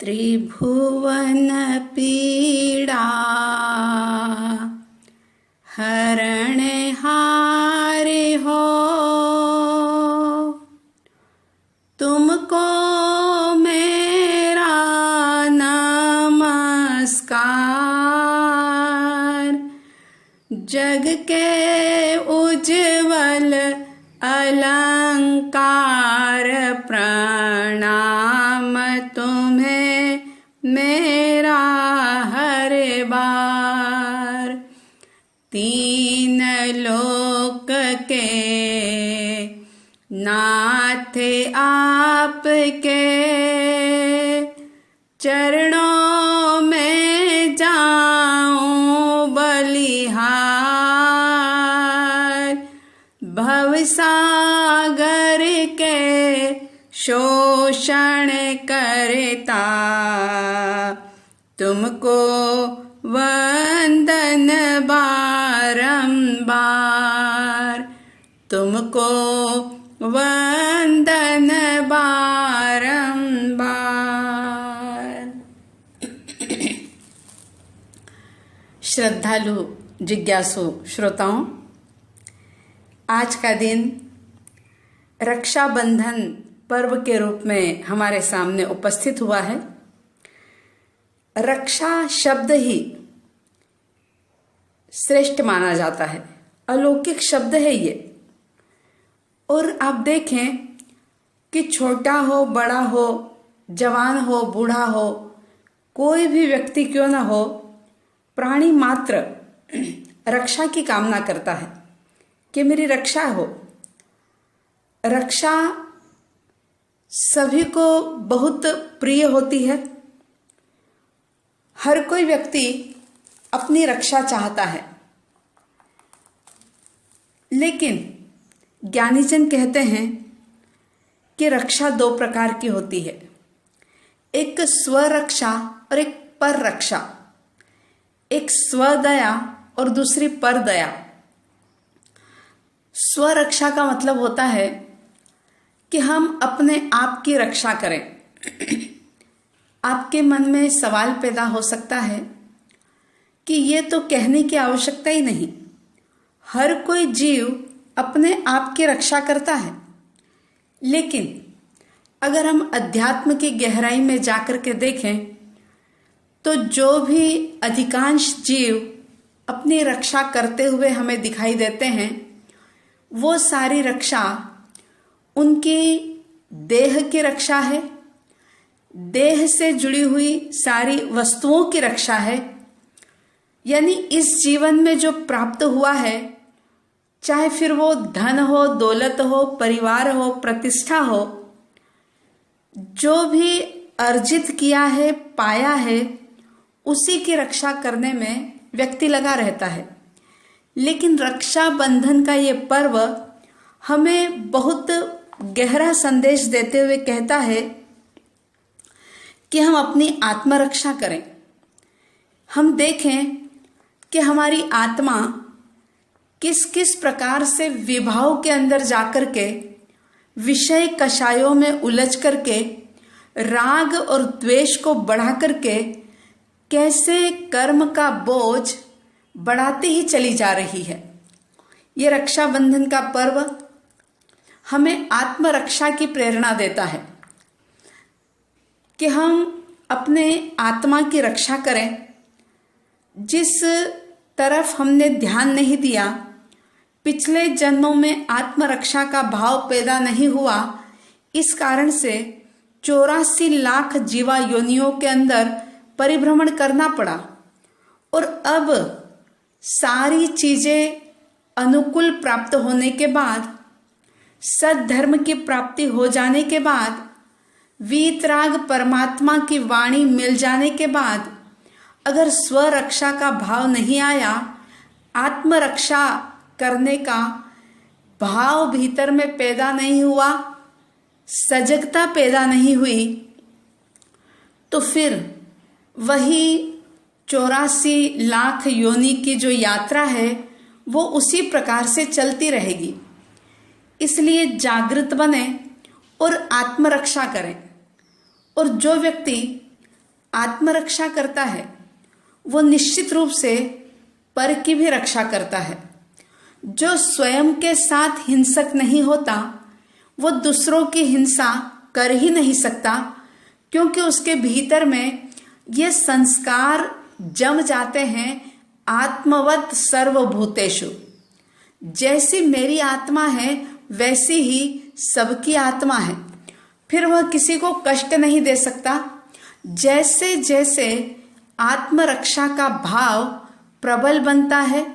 त्रिभुवन पीड़ा हरणहारे हो, तुमको मेरा नमस्कार। जग के उज्ज्वल अलंकार प्रणाम तुम्हें मेरा हर बार। तीन लोक के नाथ आपके चरणों में जाऊं बलिहार। भवसागर के शोषण करता तुमको वंदन बारंबार, तुमको वंदन बारंबार। श्रद्धालु जिज्ञासु श्रोताओं, आज का दिन रक्षाबंधन पर्व के रूप में हमारे सामने उपस्थित हुआ है। रक्षा शब्द ही श्रेष्ठ माना जाता है, अलौकिक शब्द है ये। और आप देखें कि छोटा हो, बड़ा हो, जवान हो, बूढ़ा हो, कोई भी व्यक्ति क्यों ना हो, प्राणी मात्र रक्षा की कामना करता है कि मेरी रक्षा हो। रक्षा सभी को बहुत प्रिय होती है। हर कोई व्यक्ति अपनी रक्षा चाहता है, लेकिन ज्ञानीजन कहते हैं कि रक्षा दो प्रकार की होती है, एक स्वरक्षा और एक पर रक्षा, एक स्वदया और दूसरी परदया। स्वरक्षा का मतलब होता है कि हम अपने आप की रक्षा करें। आपके मन में सवाल पैदा हो सकता है कि ये तो कहने की आवश्यकता ही नहीं, हर कोई जीव अपने आप की रक्षा करता है। लेकिन अगर हम अध्यात्म की गहराई में जाकर के देखें तो जो भी अधिकांश जीव अपनी रक्षा करते हुए हमें दिखाई देते हैं, वो सारी रक्षा उनकी देह की रक्षा है, देह से जुड़ी हुई सारी वस्तुओं की रक्षा है। यानी इस जीवन में जो प्राप्त हुआ है, चाहे फिर वो धन हो, दौलत हो, परिवार हो, प्रतिष्ठा हो, जो भी अर्जित किया है, पाया है, उसी की रक्षा करने में व्यक्ति लगा रहता है। लेकिन रक्षाबंधन का ये पर्व हमें बहुत गहरा संदेश देते हुए कहता है कि हम अपनी आत्मरक्षा करें। हम देखें कि हमारी आत्मा किस किस प्रकार से विभाव के अंदर जाकर के, विषय कषायों में उलझ करके, राग और द्वेष को बढ़ा करके कैसे कर्म का बोझ बढ़ाती ही चली जा रही है। ये रक्षाबंधन का पर्व हमें आत्मरक्षा की प्रेरणा देता है कि हम अपने आत्मा की रक्षा करें। जिस तरफ हमने ध्यान नहीं दिया, पिछले जन्मों में आत्मरक्षा का भाव पैदा नहीं हुआ, इस कारण से 84 लाख जीवा योनियों के अंदर परिभ्रमण करना पड़ा। और अब सारी चीजें अनुकूल प्राप्त होने के बाद, सद्धर्म की प्राप्ति हो जाने के बाद, वीतराग परमात्मा की वाणी मिल जाने के बाद, अगर स्वरक्षा का भाव नहीं आया, आत्मरक्षा करने का भाव भीतर में पैदा नहीं हुआ, सजगता पैदा नहीं हुई, तो फिर वही 84 लाख योनि की जो यात्रा है वो उसी प्रकार से चलती रहेगी। इसलिए जागृत बने और आत्मरक्षा करें। और जो व्यक्ति आत्मरक्षा करता है वो निश्चित रूप से पर की भी रक्षा करता है। जो स्वयं के साथ हिंसक नहीं होता वो दूसरों की हिंसा कर ही नहीं सकता, क्योंकि उसके भीतर में ये संस्कार जम जाते हैं आत्मवत सर्वभूतेषु। जैसी मेरी आत्मा है वैसी ही सबकी आत्मा है, फिर वह किसी को कष्ट नहीं दे सकता। जैसे जैसे आत्मरक्षा का भाव प्रबल बनता है,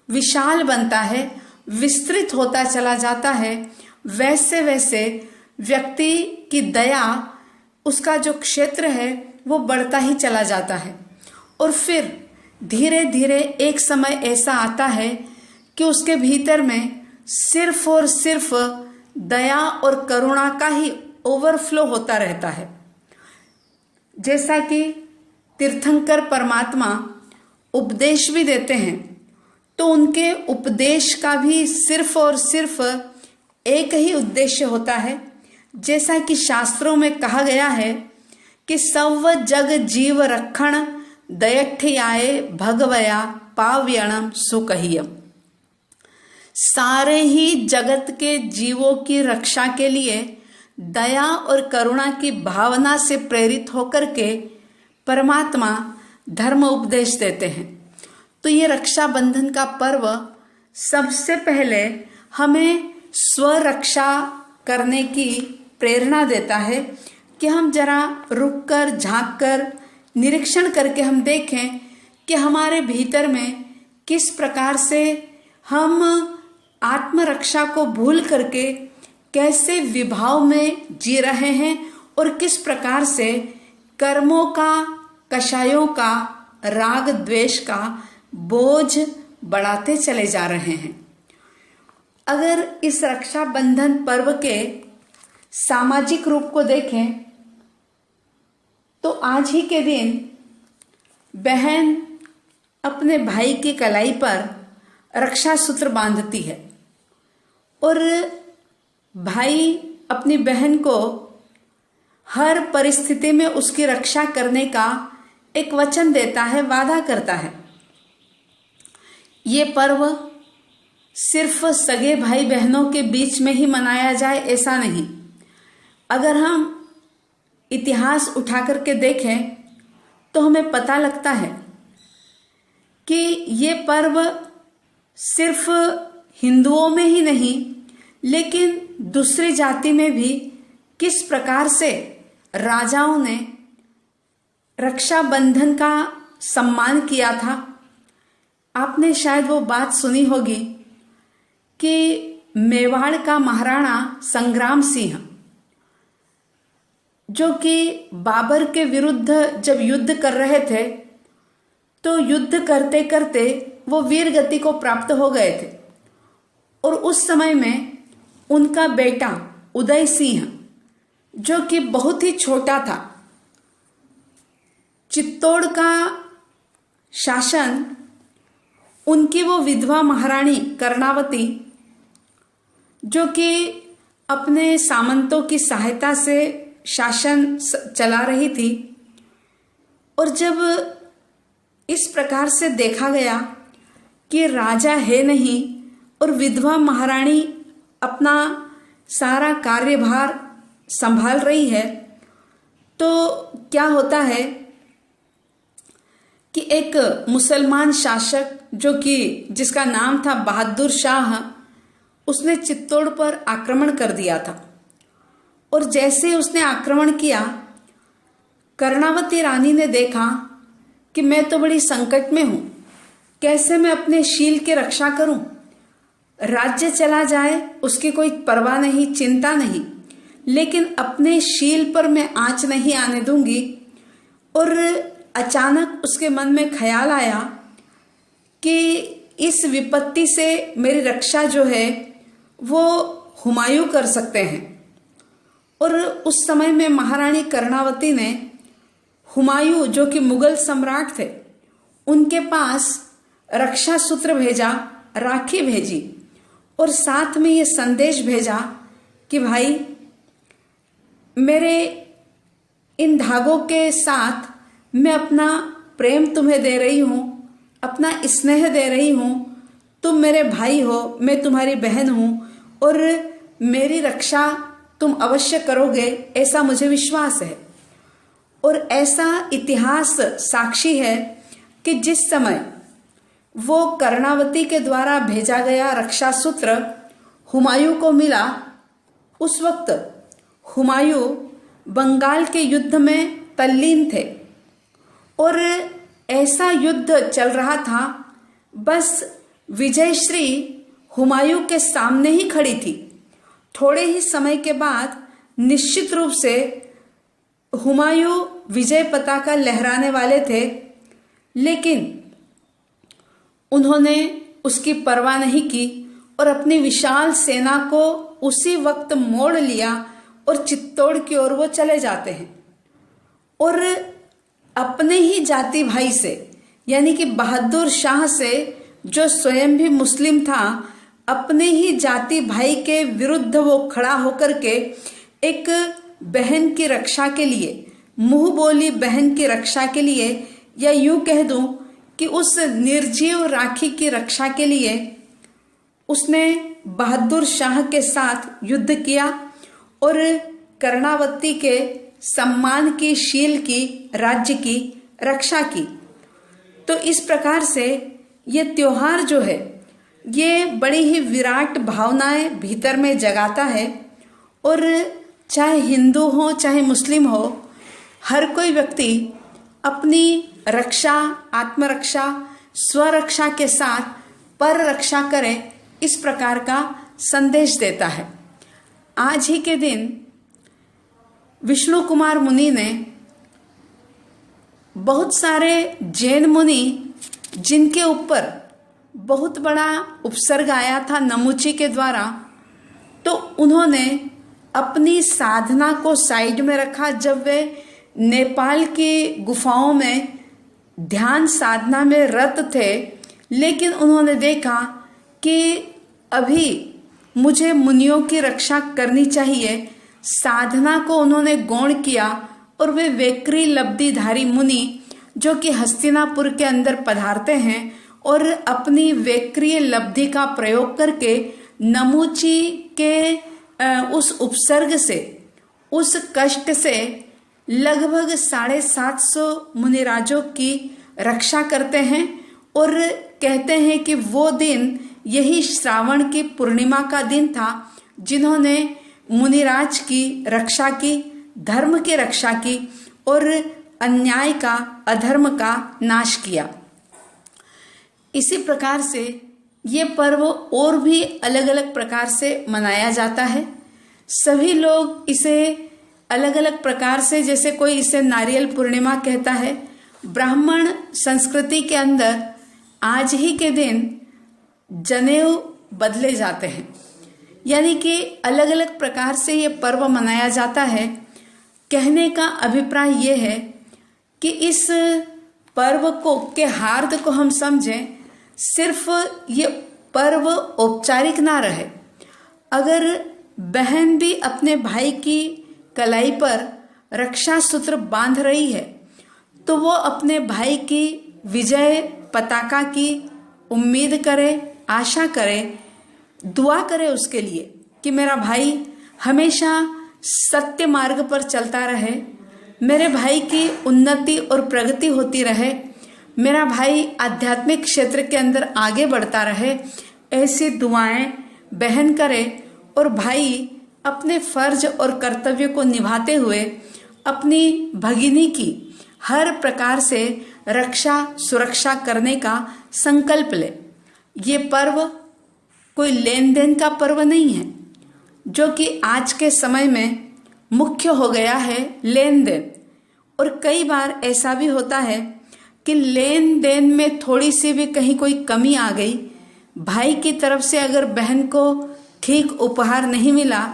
विशाल बनता है, विस्तृत होता चला जाता है, वैसे वैसे व्यक्ति की दया, उसका जो क्षेत्र है वो बढ़ता ही चला जाता है। और फिर धीरे धीरे एक समय ऐसा आता है कि उसके भीतर में सिर्फ और सिर्फ दया और करुणा का ही ओवरफ्लो होता रहता है। जैसा कि तीर्थंकर परमात्मा उपदेश भी देते हैं, तो उनके उपदेश का भी सिर्फ और सिर्फ एक ही उद्देश्य होता है। जैसा कि शास्त्रों में कहा गया है कि सव जग जीव रक्षण दयठ्याय भगवया पाव्यणम सुकहियम। सारे ही जगत के जीवों की रक्षा के लिए दया और करुणा की भावना से प्रेरित होकर के परमात्मा धर्म उपदेश देते हैं। तो ये रक्षाबंधन का पर्व सबसे पहले हमें स्वरक्षा करने की प्रेरणा देता है कि हम जरा रुक कर झांक कर निरीक्षण करके हम देखें कि हमारे भीतर में किस प्रकार से हम आत्मरक्षा को भूल करके कैसे विभाव में जी रहे हैं और किस प्रकार से कर्मों का, कषायों का, राग द्वेष का बोझ बढ़ाते चले जा रहे हैं। अगर इस रक्षाबंधन पर्व के सामाजिक रूप को देखें तो आज ही के दिन बहन अपने भाई की कलाई पर रक्षा सूत्र बांधती है और भाई अपनी बहन को हर परिस्थिति में उसकी रक्षा करने का एक वचन देता है, वादा करता है। ये पर्व सिर्फ सगे भाई बहनों के बीच में ही मनाया जाए ऐसा नहीं। अगर हम इतिहास उठा करके देखें तो हमें पता लगता है कि ये पर्व सिर्फ हिंदुओं में ही नहीं लेकिन दूसरी जाति में भी किस प्रकार से राजाओं ने रक्षाबंधन का सम्मान किया था। आपने शायद वो बात सुनी होगी कि मेवाड़ का महाराणा संग्राम सिंह, जो कि बाबर के विरुद्ध जब युद्ध कर रहे थे तो युद्ध करते करते वो वीर गति को प्राप्त हो गए थे और उस समय में उनका बेटा उदय सिंह, जो कि बहुत ही छोटा था, चित्तौड़ का शासन उनकी वो विधवा महारानी कर्णावती, जो कि अपने सामंतों की सहायता से शासन चला रही थी, और जब इस प्रकार से देखा गया कि राजा है नहीं और विधवा महारानी अपना सारा कार्यभार संभाल रही है, तो क्या होता है कि एक मुसलमान शासक जो कि जिसका नाम था बहादुर शाह, उसने चित्तौड़ पर आक्रमण कर दिया था। और जैसे उसने आक्रमण किया, कर्णावती रानी ने देखा कि मैं तो बड़ी संकट में हूं, कैसे मैं अपने शील की रक्षा करूं। राज्य चला जाए उसकी कोई परवाह नहीं, चिंता नहीं, लेकिन अपने शील पर मैं आंच नहीं आने दूंगी। और अचानक उसके मन में ख्याल आया कि इस विपत्ति से मेरी रक्षा जो है वो हुमायूं कर सकते हैं। और उस समय में महारानी कर्णावती ने हुमायूं, जो कि मुगल सम्राट थे, उनके पास रक्षा सूत्र भेजा, राखी भेजी और साथ में ये संदेश भेजा कि भाई, मेरे इन धागों के साथ मैं अपना प्रेम तुम्हें दे रही हूँ, अपना स्नेह दे रही हूँ, तुम मेरे भाई हो, मैं तुम्हारी बहन हूँ और मेरी रक्षा तुम अवश्य करोगे, ऐसा मुझे विश्वास है। और ऐसा इतिहास साक्षी है कि जिस समय वो कर्णावती के द्वारा भेजा गया रक्षा सूत्र हुमायूं को मिला, उस वक्त हुमायूं बंगाल के युद्ध में तल्लीन थे और ऐसा युद्ध चल रहा था, बस विजयश्री हुमायूं के सामने ही खड़ी थी। थोड़े ही समय के बाद निश्चित रूप से हुमायूं विजय पताका लहराने वाले थे, लेकिन उन्होंने उसकी परवाह नहीं की और अपनी विशाल सेना को उसी वक्त मोड़ लिया और चित्तौड़ की ओर वो चले जाते हैं। और अपने ही जाति भाई से, यानी कि बहादुर शाह से, जो स्वयं भी मुस्लिम था, अपने ही जाति भाई के विरुद्ध वो खड़ा होकर के एक बहन की रक्षा के लिए, मुंह बोली बहन की रक्षा के लिए, या यूं कह दूं कि उस निर्जीव राखी की रक्षा के लिए उसने बहादुर शाह के साथ युद्ध किया और कर्णावती के सम्मान की, शील की, राज्य की रक्षा की। तो इस प्रकार से ये त्योहार जो है ये बड़ी ही विराट भावनाएं भीतर में जगाता है। और चाहे हिंदू हो चाहे मुस्लिम हो, हर कोई व्यक्ति अपनी रक्षा, आत्मरक्षा, स्वरक्षा के साथ पर रक्षा करे, इस प्रकार का संदेश देता है। आज ही के दिन विष्णु कुमार मुनि ने बहुत सारे जैन मुनि जिनके ऊपर बहुत बड़ा उपसर्ग आया था नमुची के द्वारा, तो उन्होंने अपनी साधना को साइड में रखा। जब वे नेपाल की गुफाओं में ध्यान साधना में रत थे, लेकिन उन्होंने देखा कि अभी मुझे मुनियों की रक्षा करनी चाहिए। साधना को उन्होंने गौण किया और वे वेकरी लब्धिधारी मुनि जो कि हस्तिनापुर के अंदर पधारते हैं और अपनी वेक्रिय लब्धि का प्रयोग करके नमुची के उस उपसर्ग से, उस कष्ट से लगभग 750 मुनिराजों की रक्षा करते हैं। और कहते हैं कि वो दिन यही श्रावण की पूर्णिमा का दिन था जिन्होंने मुनिराज की रक्षा की, धर्म की रक्षा की और अन्याय का, अधर्म का नाश किया। इसी प्रकार से ये पर्व और भी अलग अलग प्रकार से मनाया जाता है। सभी लोग इसे अलग अलग प्रकार से, जैसे कोई इसे नारियल पूर्णिमा कहता है। ब्राह्मण संस्कृति के अंदर आज ही के दिन जनेऊ बदले जाते हैं, यानी कि अलग अलग प्रकार से ये पर्व मनाया जाता है। कहने का अभिप्राय ये है कि इस पर्व को के हार्द को हम समझें, सिर्फ ये पर्व औपचारिक ना रहे। अगर बहन भी अपने भाई की कलाई पर रक्षा सूत्र बांध रही है तो वो अपने भाई की विजय पताका की उम्मीद करे, आशा करे, दुआ करे उसके लिए कि मेरा भाई हमेशा सत्य मार्ग पर चलता रहे, मेरे भाई की उन्नति और प्रगति होती रहे, मेरा भाई आध्यात्मिक क्षेत्र के अंदर आगे बढ़ता रहे। ऐसी दुआएं बहन करे और भाई अपने फर्ज और कर्तव्य को निभाते हुए अपनी भगिनी की हर प्रकार से रक्षा, सुरक्षा करने का संकल्प ले। ये पर्व कोई लेन देन का पर्व नहीं है, जो कि आज के समय में मुख्य हो गया है लेन देन। और कई बार ऐसा भी होता है कि लेन देन में थोड़ी सी भी कहीं कोई कमी आ गई, भाई की तरफ से अगर बहन को ठीक उपहार नहीं मिला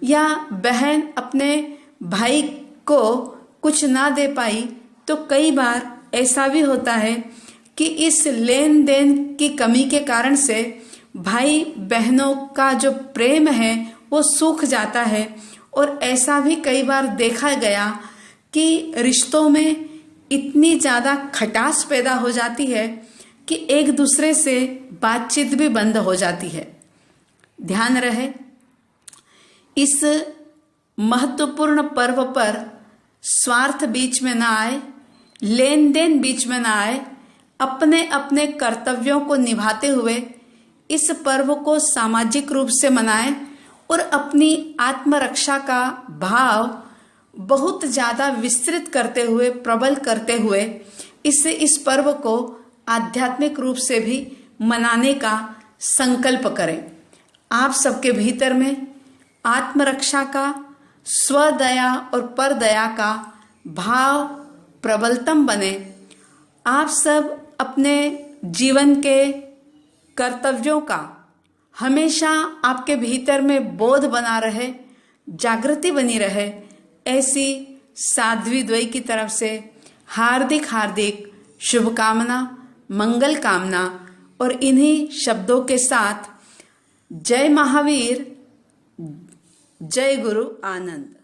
या बहन अपने भाई को कुछ ना दे पाई, तो कई बार ऐसा भी होता है कि इस लेन देन की कमी के कारण से भाई बहनों का जो प्रेम है वो सूख जाता है। और ऐसा भी कई बार देखा गया कि रिश्तों में इतनी ज़्यादा खटास पैदा हो जाती है कि एक दूसरे से बातचीत भी बंद हो जाती है। ध्यान रहे, इस महत्वपूर्ण पर्व पर स्वार्थ बीच में ना आए, लेन देन बीच में ना आए। अपने अपने कर्तव्यों को निभाते हुए इस पर्व को सामाजिक रूप से मनाएं और अपनी आत्मरक्षा का भाव बहुत ज़्यादा विस्तृत करते हुए, प्रबल करते हुए इस पर्व को आध्यात्मिक रूप से भी मनाने का संकल्प करें। आप सबके भीतर में आत्मरक्षा का, स्वदया और परदया का भाव प्रबलतम बने। आप सब अपने जीवन के कर्तव्यों का हमेशा आपके भीतर में बोध बना रहे, जागृति बनी रहे, ऐसी साध्वी द्वय की तरफ से हार्दिक हार्दिक शुभकामना, मंगल कामना। और इन्हीं शब्दों के साथ जय महावीर, जय गुरु आनंद।